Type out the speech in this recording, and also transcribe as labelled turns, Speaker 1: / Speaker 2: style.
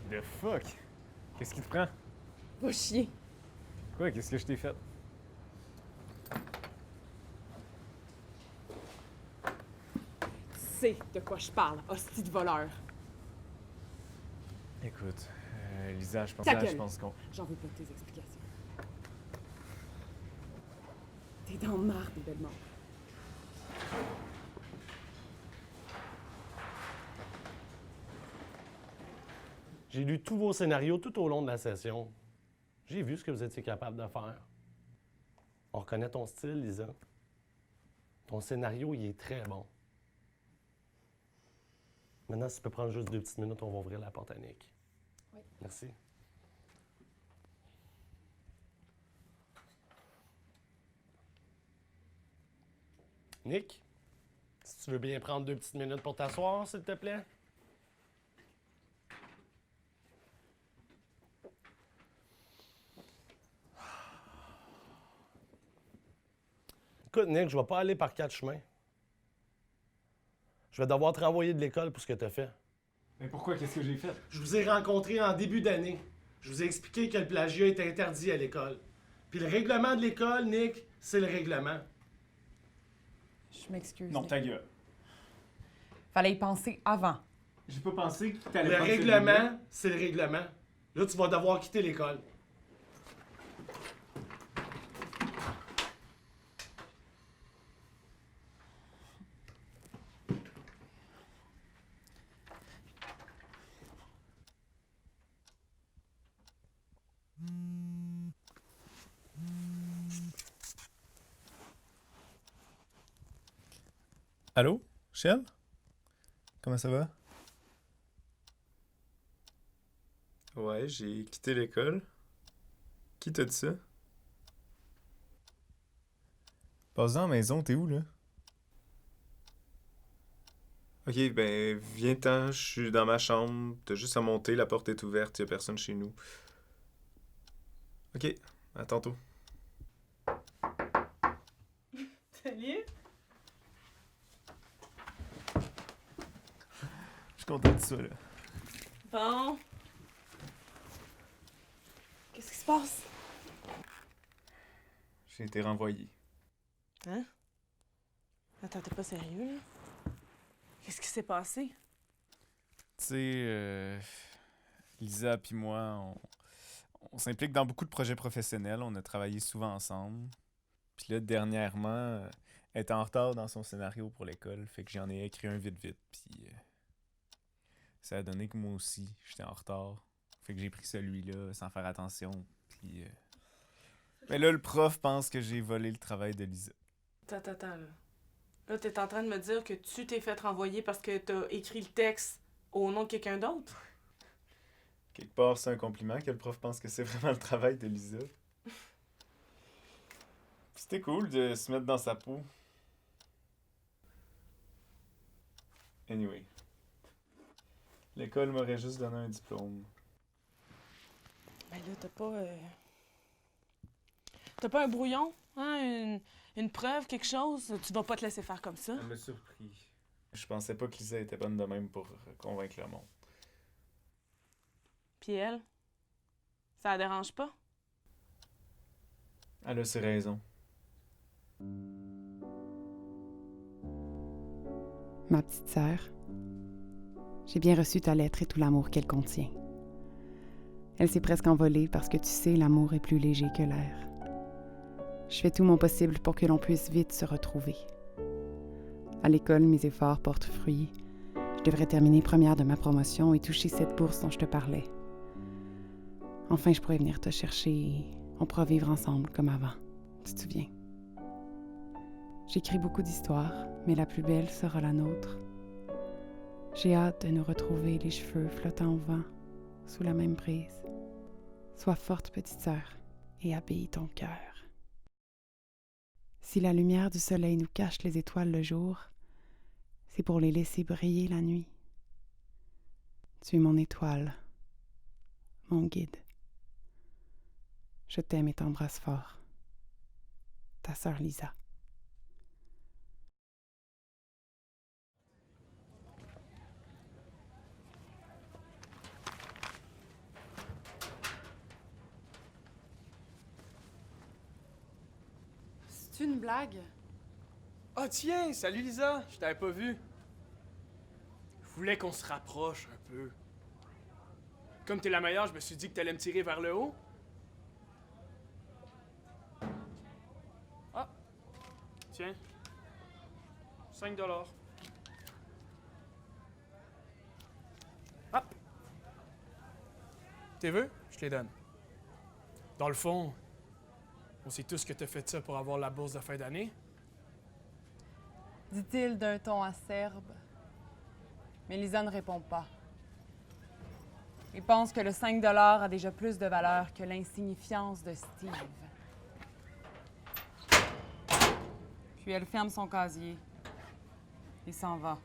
Speaker 1: The fuck? Qu'est-ce qui te prend?
Speaker 2: Va chier.
Speaker 1: Quoi? Qu'est-ce que je t'ai fait?
Speaker 2: Tu sais de quoi je parle, hostie de voleur.
Speaker 1: Écoute, Lisa, je
Speaker 2: Ta gueule.
Speaker 1: je pense qu'on...
Speaker 2: J'en veux pas de tes explications. T'es dans le marde, belle-mort.
Speaker 3: J'ai lu tous vos scénarios tout au long de la session. J'ai vu ce que vous étiez capable de faire. On reconnaît ton style, Lisa. Ton scénario, il est très bon. Maintenant, si tu peux prendre juste 2 petites minutes, on va ouvrir la porte à Nick.
Speaker 2: Oui.
Speaker 3: Merci. Nick, si tu veux bien prendre 2 petites minutes pour t'asseoir, s'il te plaît. Écoute, Nick, je vais pas aller par 4 chemins. Je vais devoir te renvoyer de l'école pour ce que tu as fait.
Speaker 1: Mais pourquoi? Qu'est-ce que j'ai fait?
Speaker 3: Je vous ai rencontré en début d'année. Je vous ai expliqué que le plagiat est interdit à l'école. Puis le règlement de l'école, Nick, c'est le règlement.
Speaker 4: Je m'excuse.
Speaker 1: Non, ta gueule.
Speaker 4: Fallait y penser avant.
Speaker 1: J'ai pas pensé que t'allais
Speaker 3: Le
Speaker 1: prendre cette
Speaker 3: règlement,
Speaker 1: ligne-là.
Speaker 3: c'est le règlement. Là, tu vas devoir quitter l'école.
Speaker 5: Allô? Shell? Comment ça va? Ouais, j'ai quitté l'école. Qui t'a dit ça? Passe-en à la maison, t'es où là? Ok, ben viens-t'en, je suis dans ma chambre. T'as juste à monter, la porte est ouverte, y'a personne chez nous. Ok, à tantôt.
Speaker 2: Salut.
Speaker 5: Je suis content de ça là.
Speaker 2: Bon. Qu'est-ce qui se passe?
Speaker 5: J'ai été renvoyé.
Speaker 2: Hein? Attends, t'es pas sérieux, là? Qu'est-ce qui s'est passé?
Speaker 6: Tu sais, Lisa puis moi, on s'implique dans beaucoup de projets professionnels. On a travaillé souvent ensemble. Puis là, dernièrement, elle était en retard dans son scénario pour l'école. Fait que j'en ai écrit un vite. Puis ça a donné que moi aussi, j'étais en retard. Fait que j'ai pris celui-là sans faire attention. Puis... Mais là, le prof pense que j'ai volé le travail de Lisa.
Speaker 2: Attends, là. Là, t'es en train de me dire que tu t'es fait renvoyer parce que t'as écrit le texte au nom de quelqu'un d'autre?
Speaker 5: Quelque part, c'est un compliment que le prof pense que c'est vraiment le travail de Lisa. Puis c'était cool de se mettre dans sa peau. Anyway. L'école m'aurait juste donné un diplôme.
Speaker 2: Ben là, T'as pas un brouillon? Hein? Une preuve, quelque chose? Tu vas pas te laisser faire comme ça?
Speaker 5: Elle m'a surpris. Je pensais pas que Lisa était bonne de même pour convaincre le monde.
Speaker 2: Puis elle? Ça la dérange pas?
Speaker 5: Elle a ses raisons.
Speaker 7: Ma petite sœur, j'ai bien reçu ta lettre et tout l'amour qu'elle contient. Elle s'est presque envolée parce que tu sais, l'amour est plus léger que l'air. Je fais tout mon possible pour que l'on puisse vite se retrouver. À l'école, mes efforts portent fruit. Je devrais terminer première de ma promotion et toucher cette bourse dont je te parlais. Enfin, je pourrais venir te chercher et on pourra vivre ensemble comme avant. Tu te souviens? J'écris beaucoup d'histoires, mais la plus belle sera la nôtre. J'ai hâte de nous retrouver, les cheveux flottant au vent, sous la même brise. Sois forte, petite sœur, et habille ton cœur. Si la lumière du soleil nous cache les étoiles le jour, c'est pour les laisser briller la nuit. Tu es mon étoile, mon guide. Je t'aime et t'embrasse fort. Ta sœur Lisa. une blague.
Speaker 8: Ah tiens, salut Lisa, je t'avais pas vu. Je voulais qu'on se rapproche un peu. Comme t'es la meilleure, je me suis dit que t'allais me tirer vers le haut. Ah, tiens, 5 $. Hop. T'es veux? Je te les donne. Dans le fond, on sait tous que t'as fait ça pour avoir la bourse de fin d'année.
Speaker 4: Dit-il d'un ton acerbe. Mais Lisa ne répond pas. Il pense que le 5 $ a déjà plus de valeur que l'insignifiance de Steve. Puis elle ferme son casier et s'en va.